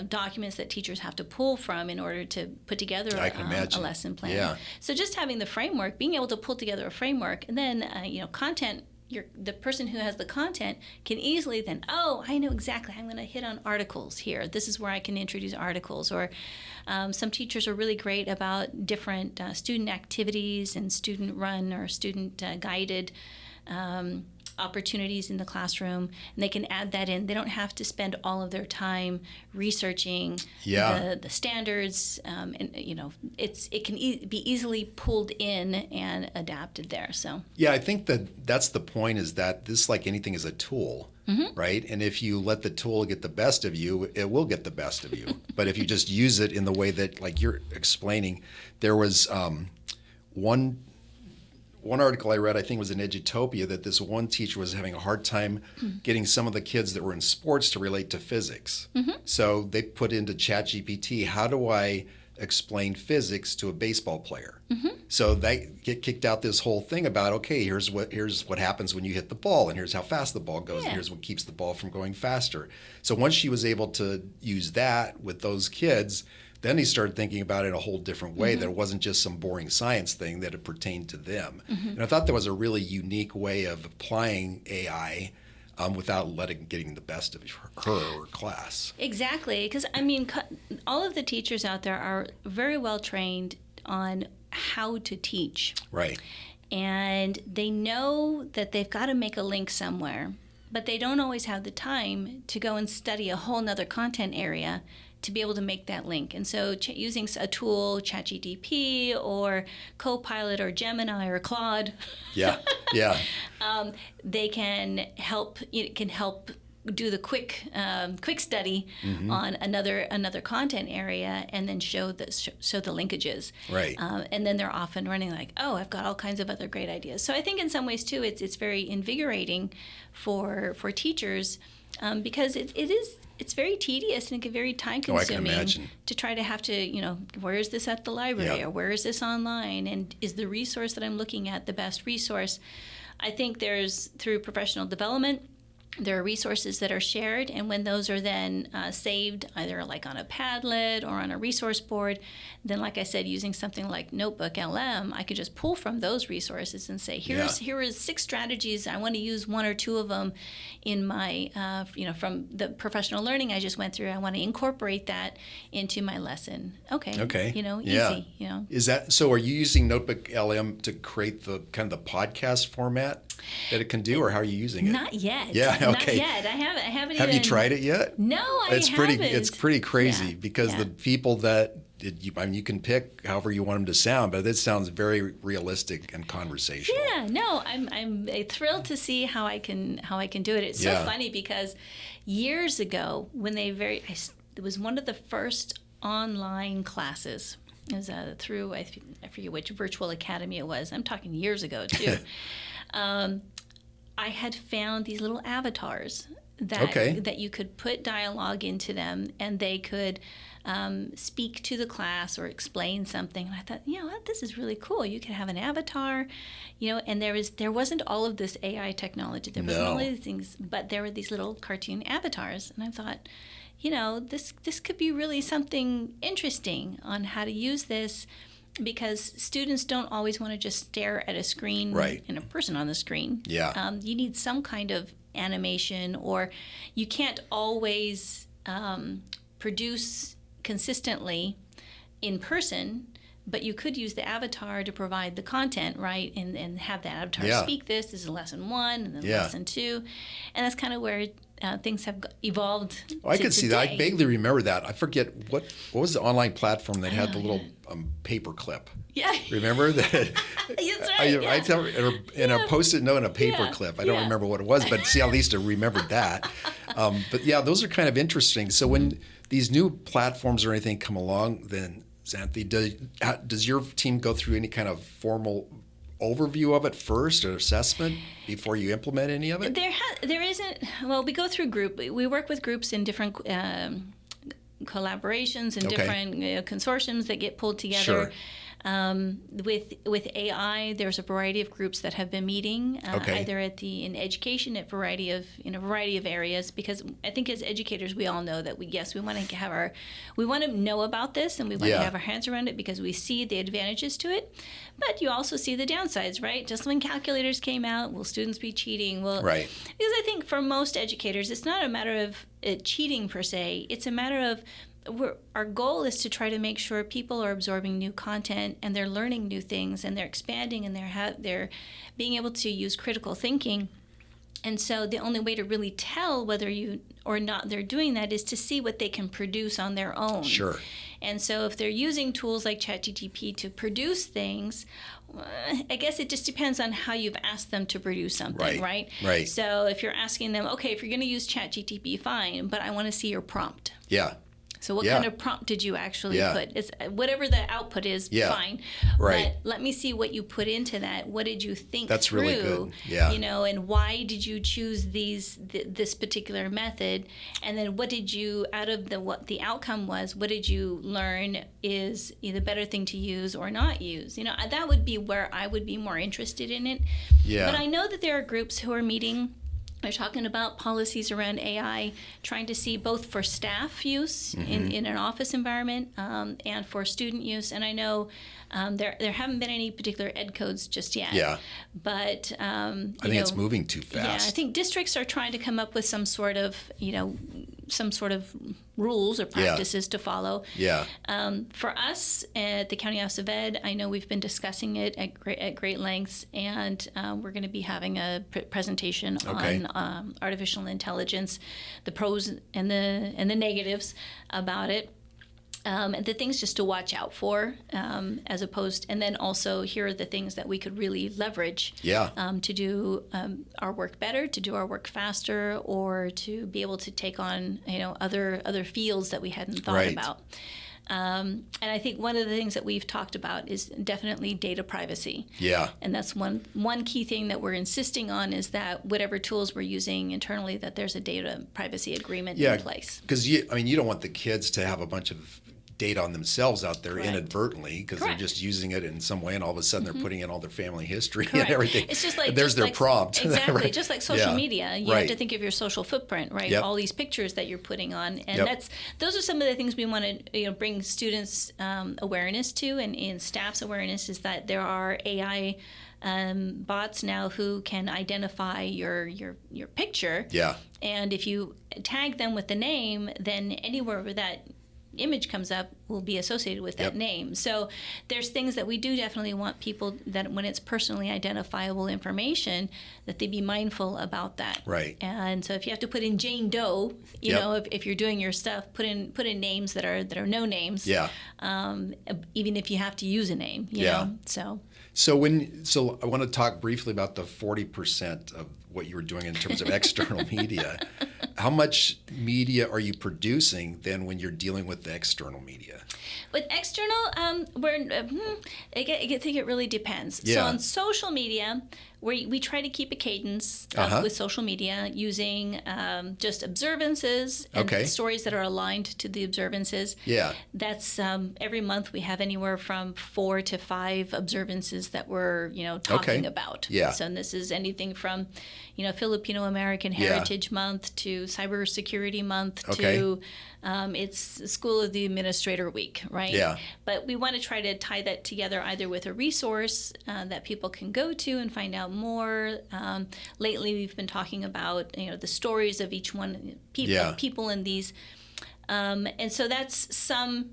documents that teachers have to pull from in order to put together a lesson plan. Yeah. So just having the framework, being able to pull together a framework, and then content. The person who has the content can easily then, I know exactly, I'm going to hit on articles here. This is where I can introduce articles. Or some teachers are really great about different student activities and student-run or student-guided opportunities in the classroom, and they can add that in. They don't have to spend all of their time researching the standards, and it can be easily pulled in and adapted there. So I think that's the point, is that this, like anything, is a tool. Right? And if you let the tool get the best of you, it will get the best of you. But if you just use it in the way that, like you're explaining, there was one article I read, I think it was in Edutopia, that this one teacher was having a hard time getting some of the kids that were in sports to relate to physics. So they put into ChatGPT, how do I explain physics to a baseball player? So they kicked out this whole thing about, okay, here's what happens when you hit the ball, and here's how fast the ball goes, and here's what keeps the ball from going faster. So once she was able to use that with those kids, then he started thinking about it in a whole different way, that it wasn't just some boring science thing, that it pertained to them. And I thought that was a really unique way of applying AI without getting the best of her or class. Exactly, because all of the teachers out there are very well trained on how to teach. Right. And they know that they've got to make a link somewhere, but they don't always have the time to go and study a whole nother content area to be able to make that link. And so using a tool, ChatGPT or Copilot or Gemini or Claude, yeah, they can help. It can help do the quick study on another content area, and then show the linkages. Right. And then they're off and running, like, oh, I've got all kinds of other great ideas. So I think in some ways too, it's very invigorating for teachers, because it's very tedious and very time consuming to try to have to, where is this at the library, or where is this online, and is the resource that I'm looking at the best resource? I think through professional development, there are resources that are shared, and when those are then saved, either like on a Padlet or on a resource board, then, like I said, using something like Notebook LM, I could just pull from those resources and say, here is 6 strategies. I want to use 1 or 2 of them in my, from the professional learning I just went through. I want to incorporate that into my lesson. Okay. Easy. Is that so? Are you using Notebook LM to create the kind of the podcast format that it can do, or how are you using it? Not yet. Yeah. Okay. Not yet. I haven't. Have you tried it yet? No, I haven't. It's pretty crazy because the people that you can pick however you want them to sound, but it sounds very realistic and conversational. Yeah. No, I'm thrilled to see how I can do it. It's so funny because years ago when it was one of the first online classes. It was through I forget which virtual academy it was. I'm talking years ago too. I had found these little avatars that you could put dialogue into them, and they could speak to the class or explain something. And I thought, this is really cool. You could have an avatar, and there wasn't all of this AI technology. There wasn't all of these things, but there were these little cartoon avatars. And I thought, this could be really something interesting on how to use this, because students don't always want to just stare at a screen and a person on the screen. Yeah. You need some kind of animation, or you can't always produce consistently in person, but you could use the avatar to provide the content, right? And have the avatar speak this. This is lesson 1, and then lesson 2. And that's kind of where things have evolved. I can see that. I vaguely remember that. I forget what was the online platform that had the little paper clip. Yeah. Remember that? That's right. I tell in a Post-it note and a paper clip. I don't remember what it was, but see, at least I remembered that. But yeah, those are kind of interesting. So when these new platforms or anything come along, then Xanthi, does your team go through any kind of formal overview of it first, or assessment before you implement any of it? There isn't. Well, we go through we work with groups in different collaborations and different consortiums that get pulled together. Sure. With AI, there's a variety of groups that have been meeting, either in education in a variety of areas. Because I think as educators, we all know that we want to know about this, and we want to have our hands around it because we see the advantages to it. But you also see the downsides, right? Just when calculators came out, will students be cheating? Right. Because I think for most educators, it's not a matter of cheating per se. It's a matter of our goal is to try to make sure people are absorbing new content, and they're learning new things, and they're expanding, and they're being able to use critical thinking. And so the only way to really tell whether you or not they're doing that is to see what they can produce on their own. Sure. And so if they're using tools like ChatGPT to produce things, I guess it just depends on how you've asked them to produce something, right? Right. So if you're asking them, okay, if you're going to use ChatGPT, fine, but I want to see your prompt. Yeah. So what kind of prompt did you actually put? It's whatever the output is, fine. Right. But let me see what you put into that. What did you think That's through? Really good. Yeah. And why did you choose this particular method? And then what did you, out of what the outcome was, what did you learn is the better thing to use or not use? That would be where I would be more interested in it. Yeah. But I know that there are groups who are meeting. They're talking about policies around AI, trying to see both for staff use in an office environment and for student use. And I know there haven't been any particular ed codes just yet. Yeah. But I think it's moving too fast. Yeah, I think districts are trying to come up with some sort of some sort of rules or practices to follow. Yeah. For us at the County Office of Ed, I know we've been discussing it at great lengths, and we're going to be having a presentation on artificial intelligence, the pros and the negatives about it. And the things just to watch out for, as opposed, and then also here are the things that we could really leverage to do our work better, to do our work faster, or to be able to take on other fields that we hadn't thought about. And I think one of the things that we've talked about is definitely data privacy. Yeah. And that's one key thing that we're insisting on, is that whatever tools we're using internally, that there's a data privacy agreement in place. Because you don't want the kids to have a bunch of data on themselves out there inadvertently, because they're just using it in some way, and all of a sudden they're putting in all their family history and everything. It's just like there's their prompt. Exactly, just like social media. You have to think of your social footprint, right? All these pictures that you're putting on, and those are some of the things we want to bring students awareness to, and staff's awareness, is that there are AI bots now who can identify your picture. Yeah. And if you tag them with the name, then anywhere where that image comes up will be associated with that name. So there's things that we do definitely want people, that when it's personally identifiable information, that they be mindful about that. Right. And so if you have to put in Jane Doe, you know, if you're doing your stuff, put in names that are no names. Yeah. Even if you have to use a name, you know. So I want to talk briefly about the 40% of what you were doing in terms of external media. How much media are you producing then when you're dealing with the external media? With external, I think it really depends. Yeah. So on social media, we try to keep a cadence with social media, using just observances and stories that are aligned to the observances. Yeah. That's every month we have anywhere from 4 to 5 observances that we're talking about. Yeah. So this is anything from Filipino American Heritage Month to Cybersecurity Month to it's School of the Administrator Week, right? Yeah. But we want to try to tie that together either with a resource that people can go to and find out more. Lately, we've been talking about the stories of each one, people in these, and so that's some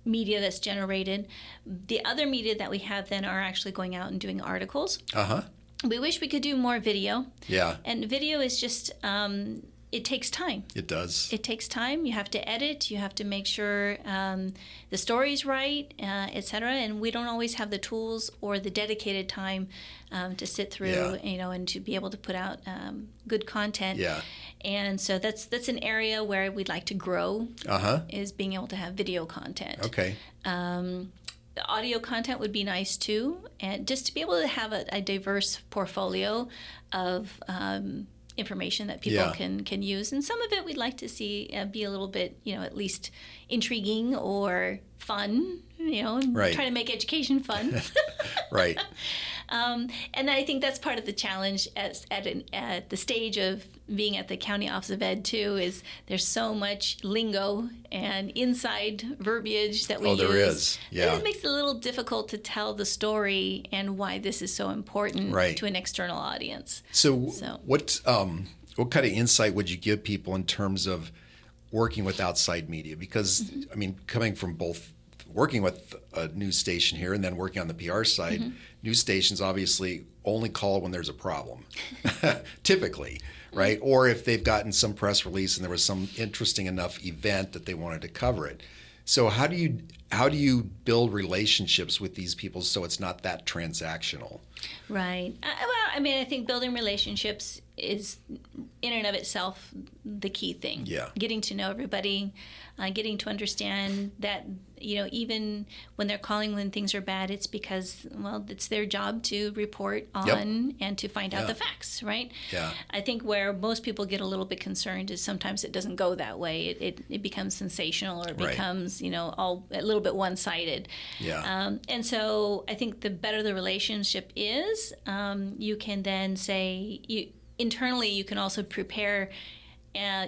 media that's generated. The other media that we have then are actually going out and doing articles. We wish we could do more video. Yeah. And video is just it takes time. It does. It takes time. You have to edit. You have to make sure the story's right, et cetera. And we don't always have the tools or the dedicated time to sit through, and to be able to put out good content. Yeah. And so that's an area where we'd like to grow. Is being able to have video content. Okay. The audio content would be nice too, and just to be able to have a diverse portfolio of information that people can use. And some of it we'd like to see be a little bit, at least intriguing or fun, try to make education fun. Right. And I think that's part of the challenge at the stage of being at the County Office of Ed too, is there's so much lingo and inside verbiage that we use. Oh, there is. Yeah. It makes it a little difficult to tell the story and why this is so important to an external audience. So what kind of insight would you give people in terms of working with outside media? Because, I mean, coming from both working with a news station here and then working on the PR side, news stations obviously only call when there's a problem, typically, right? Or if they've gotten some press release and there was some interesting enough event that they wanted to cover it. So how do you build relationships with these people so it's not that transactional? Right. Well, I mean, I think building relationships is in and of itself the key thing. Yeah. Getting to know everybody, getting to understand that, even when they're calling when things are bad, it's because, well, it's their job to report on and to find out the facts, right? Yeah. I think where most people get a little bit concerned is sometimes it doesn't go that way. It becomes sensational, or it becomes, all a little bit one-sided. Yeah. And so I think the better the relationship is, you can then say, internally, you can also prepare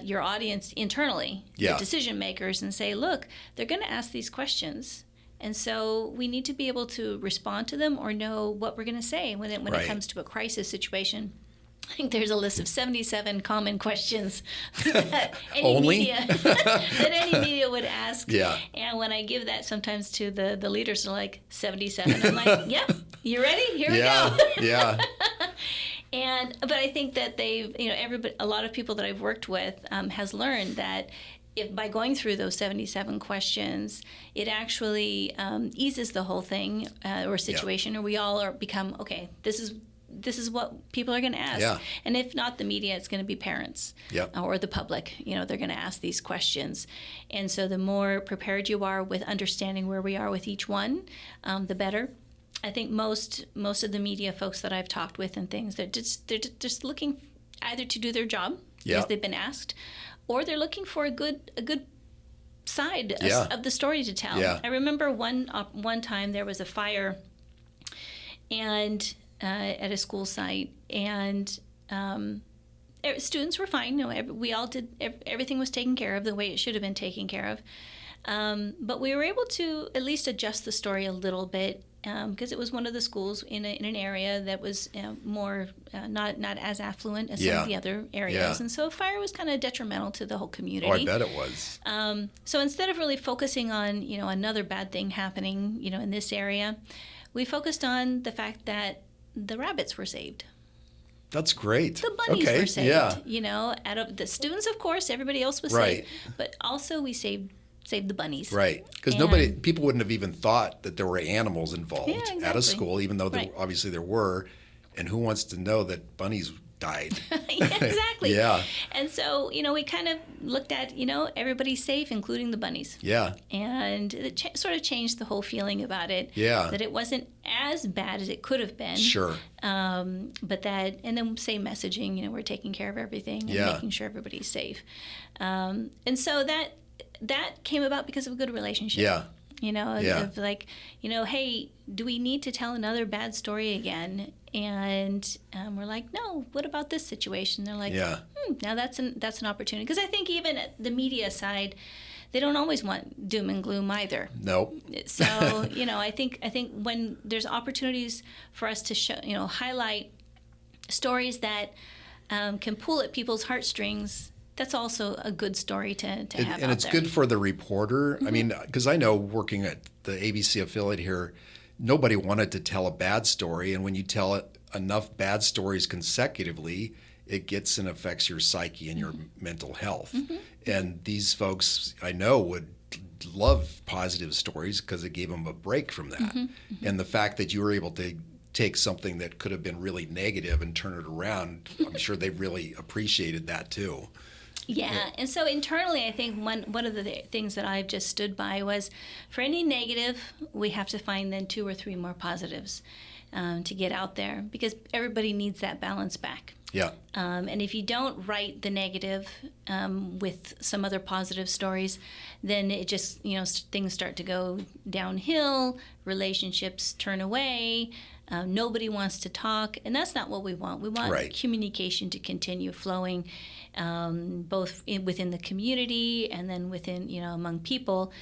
your audience internally, the decision makers, and say, look, they're going to ask these questions. And so we need to be able to respond to them or know what we're going to say when it comes to a crisis situation. I think there's a list of 77 common questions that Only? that any media would ask. Yeah. And when I give that sometimes to the leaders, they're like, 77. I'm like, yep, you ready? Here we go. Yeah. But I think that a lot of people that I've worked with has learned that if by going through those 77 questions, it actually eases the whole thing or situation, or we all become, okay, this is what people are going to ask. Yeah. And if not the media, it's going to be parents or the public. They're going to ask these questions. And so the more prepared you are with understanding where we are with each one, the better. I think most of the media folks that I've talked with and things, they're just looking either to do their job because they've been asked, or they're looking for a good side of the story to tell. Yeah. I remember one time there was a fire and at a school site, and students were fine. We all did. Everything was taken care of the way it should have been taken care of. But we were able to at least adjust the story a little bit because it was one of the schools in an area that was more not as affluent as some of the other areas, and so fire was kind of detrimental to the whole community. Oh, I bet it was. So instead of really focusing on another bad thing happening in this area, we focused on the fact that the rabbits were saved. That's great. The bunnies were saved. Yeah. Out of the students, of course, everybody else was saved, but also we saved the bunnies. Right, because people wouldn't have even thought that there were animals involved at a school, even though obviously there were. And who wants to know that bunnies died? Exactly. Yeah. And so, we kind of looked at, everybody's safe, including the bunnies. Yeah. And it sort of changed the whole feeling about it. Yeah. That it wasn't as bad as it could have been. Sure. But that, and then same messaging, we're taking care of everything and making sure everybody's safe. And so that came about because of a good relationship. Yeah. Of like, hey, do we need to tell another bad story again? And we're like, no, what about this situation? They're like, now that's an opportunity. Because I think even at the media side, they don't always want doom and gloom either. Nope. So, I think when there's opportunities for us to show, highlight stories that can pull at people's heartstrings, that's also a good story to have out there. And it's good for the reporter. I mean, because I know working at the ABC affiliate here, nobody wanted to tell a bad story. And when you tell enough bad stories consecutively, it gets and affects your psyche and your mental health. And these folks, I know, would love positive stories because it gave them a break from that. And the fact that you were able to take something that could have been really negative and turn it around, I'm sure they really appreciated that too. Yeah, and so internally, I think one of the things that I've just stood by was, for any negative, we have to find then 2 or 3 more positives to get out there, because everybody needs that balance back. Yeah. And if you don't write the negative with some other positive stories, then it just, things start to go downhill, relationships turn away, nobody wants to talk, and that's not what we want. We want communication to continue flowing, both within the community and then within, among people.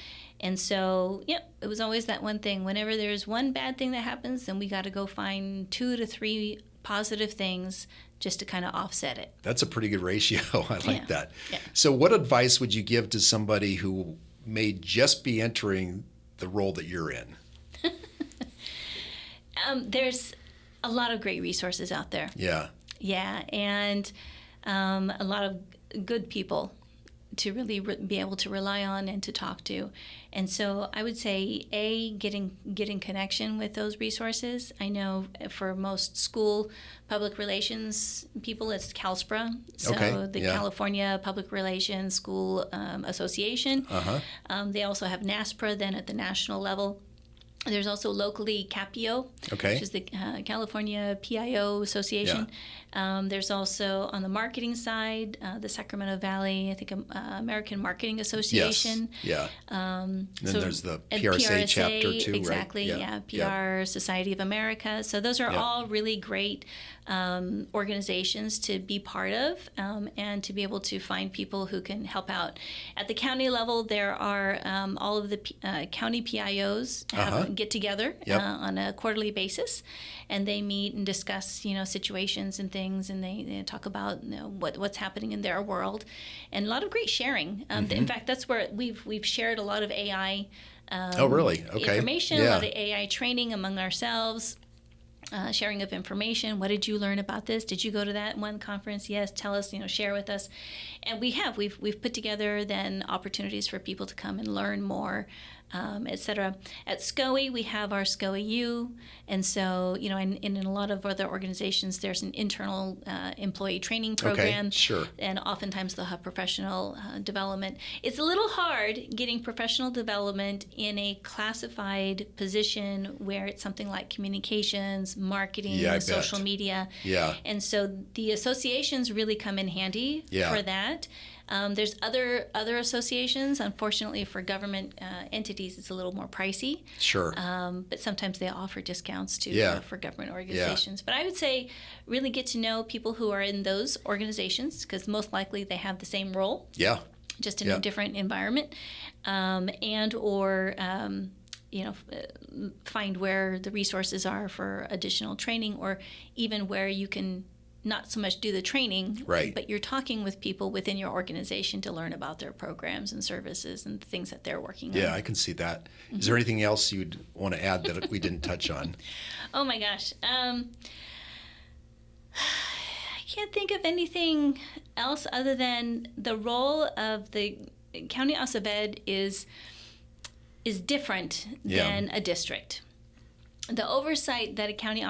And so, it was always that one thing. Whenever there's one bad thing that happens, then we got to go find 2 to 3 positive things just to kind of offset it. That's a pretty good ratio. I like that. Yeah. So what advice would you give to somebody who may just be entering the role that you're in? There's a lot of great resources out there. Yeah. Yeah, and a lot of good people to really be able to rely on and to talk to. And so I would say, getting connection with those resources. I know for most school public relations people, it's CalSPRA, so the California Public Relations School Association. They also have NASPRA then at the national level. There's also locally CAPIO, which is the California PIO Association. There's also, on the marketing side, the Sacramento Valley, I think, American Marketing Association. Yes. And then there's the PRSA chapter too, exactly, right? PR Society of America. So those are all really great organizations to be part of, and to be able to find people who can help out. At the county level, there are all of the county PIOs have get together on a quarterly basis, and they meet and discuss situations and things, and they talk about what's happening in their world, and a lot of great sharing. In fact, that's where we've shared a lot of AI. Oh, really? Okay. Information, a lot of AI training among ourselves. Sharing of information. What did you learn about this? Did you go to that one conference? Yes. Tell us. Share with us. And we've put together then opportunities for people to come and learn more, etc. At SCOE, we have our SCOE U, and so and in a lot of other organizations, there's an internal employee training program. Okay, sure. And oftentimes they'll have professional development. It's a little hard getting professional development in a classified position where it's something like communications, marketing, social media. Yeah. And so the associations really come in handy for that. There's other associations. Unfortunately, for government entities, it's a little more pricey. Sure. But sometimes they offer discounts for government organizations. Yeah. But I would say really get to know people who are in those organizations, because most likely they have the same role. Yeah. Just in a different environment, and or find where the resources are for additional training, or even where you can not so much do the training, right, but you're talking with people within your organization to learn about their programs and services and the things that they're working on. Yeah, I can see that. Is there anything else you'd want to add that we didn't touch on? Oh my gosh. I can't think of anything else other than the role of the County Office of Ed is different than a district. The oversight that a county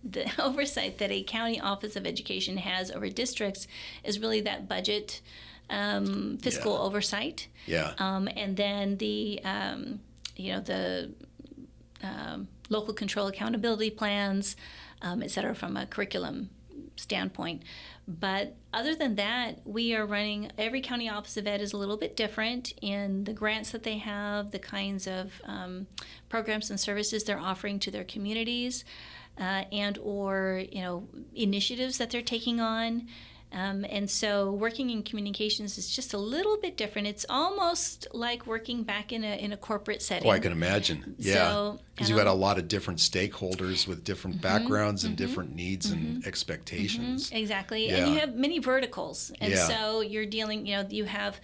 the oversight that a county office of education has over districts is really that budget, fiscal oversight. Yeah. And then the local control accountability plans, et cetera, from a curriculum standpoint. But other than that, we are running, every county office of ed is a little bit different in the grants that they have, the kinds of programs and services they're offering to their communities, and or initiatives that they're taking on. And so working in communications is just a little bit different. It's almost like working back in a corporate setting. Oh, I can imagine. Yeah. Because you had a lot of different stakeholders with different backgrounds and different needs and expectations. Exactly. Yeah. And you have many verticals. And so you're dealing, you have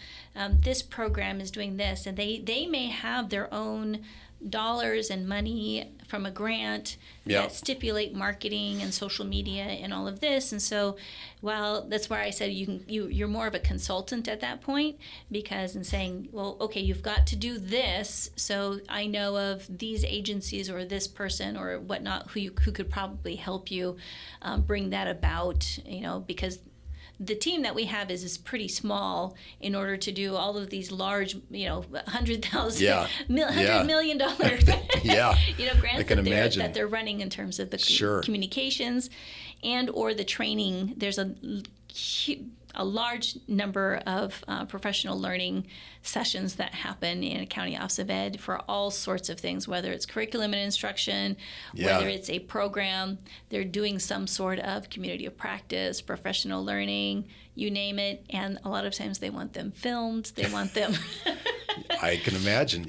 this program is doing this, and they may have their own dollars and money from a grant that stipulate marketing and social media and all of this. And so, well, that's where I said you're more of a consultant at that point, because in saying, well, okay, you've got to do this, so I know of these agencies or this person or whatnot who could probably help you bring that about, because the team that we have is pretty small in order to do all of these large, $100,000, $100 million grants that they're running in terms of the communications and or the training. There's a large number of professional learning sessions that happen in a county office of ed for all sorts of things, whether it's curriculum and instruction, whether it's a program, they're doing some sort of community of practice, professional learning, you name it. And a lot of times they want them filmed, they want them. I can imagine,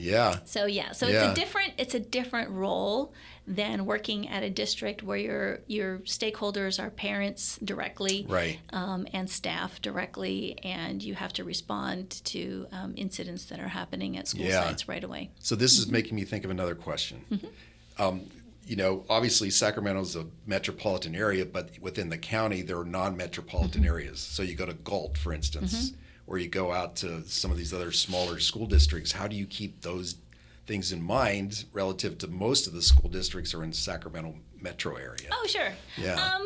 So it's a different role than working at a district where your stakeholders are parents directly, right, and staff directly, and you have to respond to incidents that are happening at school sites right away. So this is making me think of another question. Obviously Sacramento is a metropolitan area, but within the county there are non-metropolitan areas. So you go to Galt, for instance, or you go out to some of these other smaller school districts. How do you keep those things in mind relative to most of the school districts are in Sacramento metro area? Oh, sure. Yeah.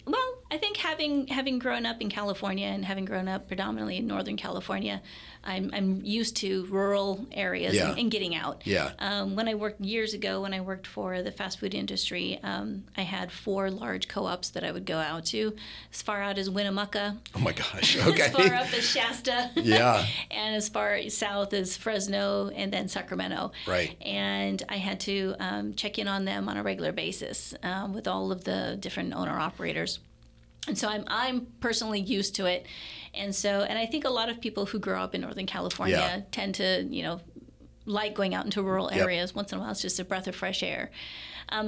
Well, I think having grown up in California and having grown up predominantly in Northern California, I'm used to rural areas and getting out. Yeah. When I worked years ago, when I worked for the fast food industry, I had 4 large co-ops that I would go out to, as far out as Winnemucca. Oh my gosh. Okay. As far up as Shasta. Yeah. And as far south as Fresno, and then Sacramento. Right. And I had to check in on them on a regular basis with all of the different owner-operators. And so I'm personally used to it. And I think a lot of people who grow up in Northern California tend to, like going out into rural Yep. areas. Once in a while, it's just a breath of fresh air.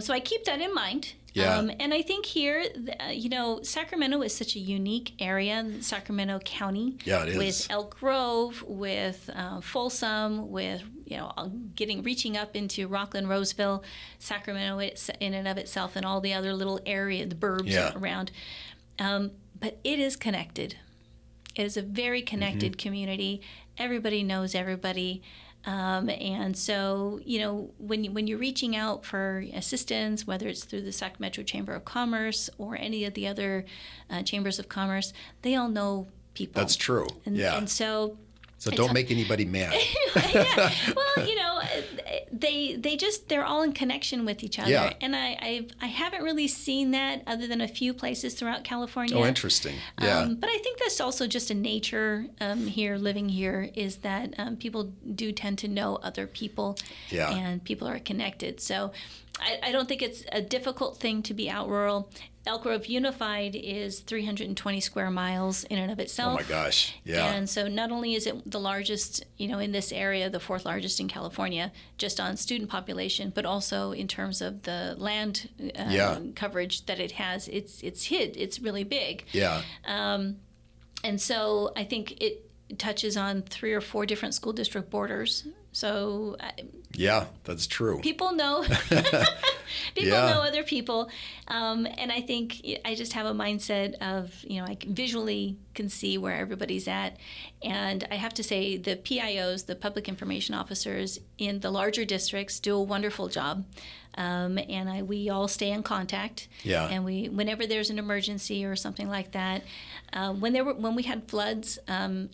So I keep that in mind. Yeah. And I think here, Sacramento is such a unique area, Sacramento County. Yeah, it is. With Elk Grove, with Folsom, with, reaching up into Rockland, Roseville, Sacramento in and of itself, and all the other little area, the burbs around. But it is connected. It is a very connected community. Everybody knows everybody. And so, when you're reaching out for assistance, whether it's through the Sacramento Chamber of Commerce or any of the other chambers of commerce, they all know people. That's true. And so don't make anybody mad. Yeah. Well, they're all in connection with each other. Yeah. And I haven't really seen that other than a few places throughout California. Oh, interesting. Yeah. But I think that's also just a nature living here, is that people do tend to know other people. Yeah. And people are connected. So I don't think it's a difficult thing to be out rural. Elk Grove Unified is 320 square miles in and of itself. Oh my gosh, yeah. And so not only is it the largest, in this area, the fourth largest in California, just on student population, but also in terms of the land coverage that it has, it's really big. Yeah. And so I think it touches on 3 or 4 different school district borders. So yeah, that's true. People know know other people, and I think I just have a mindset of I visually can see where everybody's at, and I have to say the PIOs, the public information officers in the larger districts, do a wonderful job, and we all stay in contact. Yeah. And whenever there's an emergency or something like that, when we had floods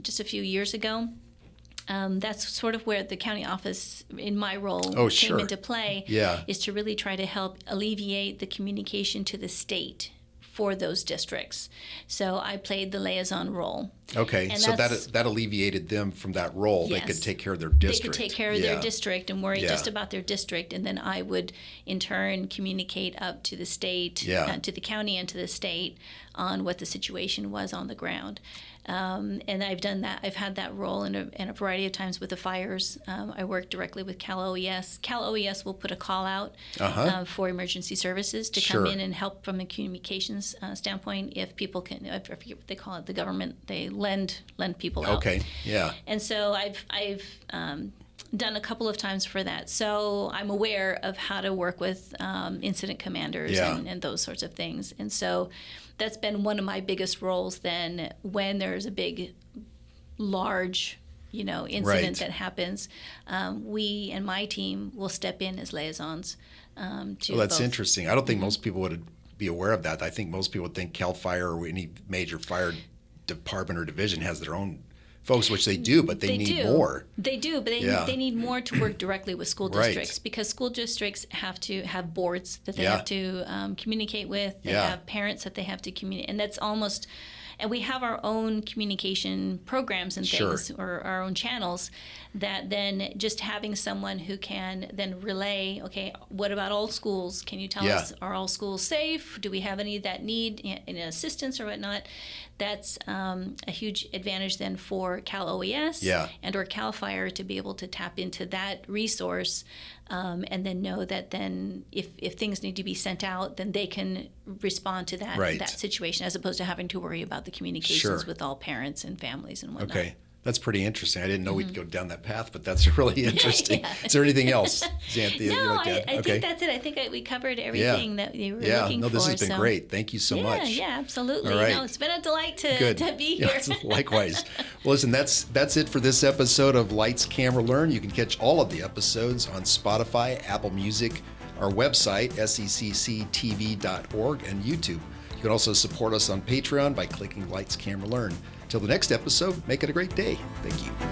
just a few years ago. That's sort of where the county office, in my role, came into play, is to really try to help alleviate the communication to the state for those districts. So I played the liaison role. Okay, and so that alleviated them from that role. Yes. They could take care of their district. They could take care of their district and worry just about their district, and then I would, in turn, communicate up to the state, to the county and to the state on what the situation was on the ground. And I've done that. I've had that role in a variety of times with the fires. I work directly with Cal OES. Cal OES will put a call out for emergency services to come in and help from a communications standpoint. If people can, I forget what they call it, the government, they lend people out. Okay, yeah. And so I've done a couple of times for that. So I'm aware of how to work with incident commanders and those sorts of things. And so that's been one of my biggest roles then when there's a big, large, incident that happens. We and my team will step in as liaisons to Well, that's both. interesting. I don't think most people would be aware of that. I think most people would think CAL FIRE or any major fire department or division has their own folks, which they do, but they need more. They do, but they need more to work directly with school districts because school districts have to have boards that they have to communicate with. They have parents that they have to communicate, and that's almost. And we have our own communication programs and things, or our own channels, that then just having someone who can then relay, okay, what about all schools? Can you tell us, are all schools safe? Do we have any that need assistance or whatnot? That's a huge advantage then for Cal OES and or Cal FIRE to be able to tap into that resource and then know that then if things need to be sent out, then they can respond to that situation as opposed to having to worry about the communications with all parents and families and whatnot. Okay. That's pretty interesting. I didn't know we'd go down that path, but that's really interesting. Is there anything else, Xanthi? No, I think that's it. I think we covered everything that you were looking for. This has been great. Thank you so much. Yeah, absolutely. All right. No, it's been a delight to be here. Likewise. Well, listen, that's it for this episode of Lights, Camera, Learn. You can catch all of the episodes on Spotify, Apple Music, our website, secctv.org, and YouTube. You can also support us on Patreon by clicking Lights, Camera, Learn. Till the next episode, make it a great day. Thank you.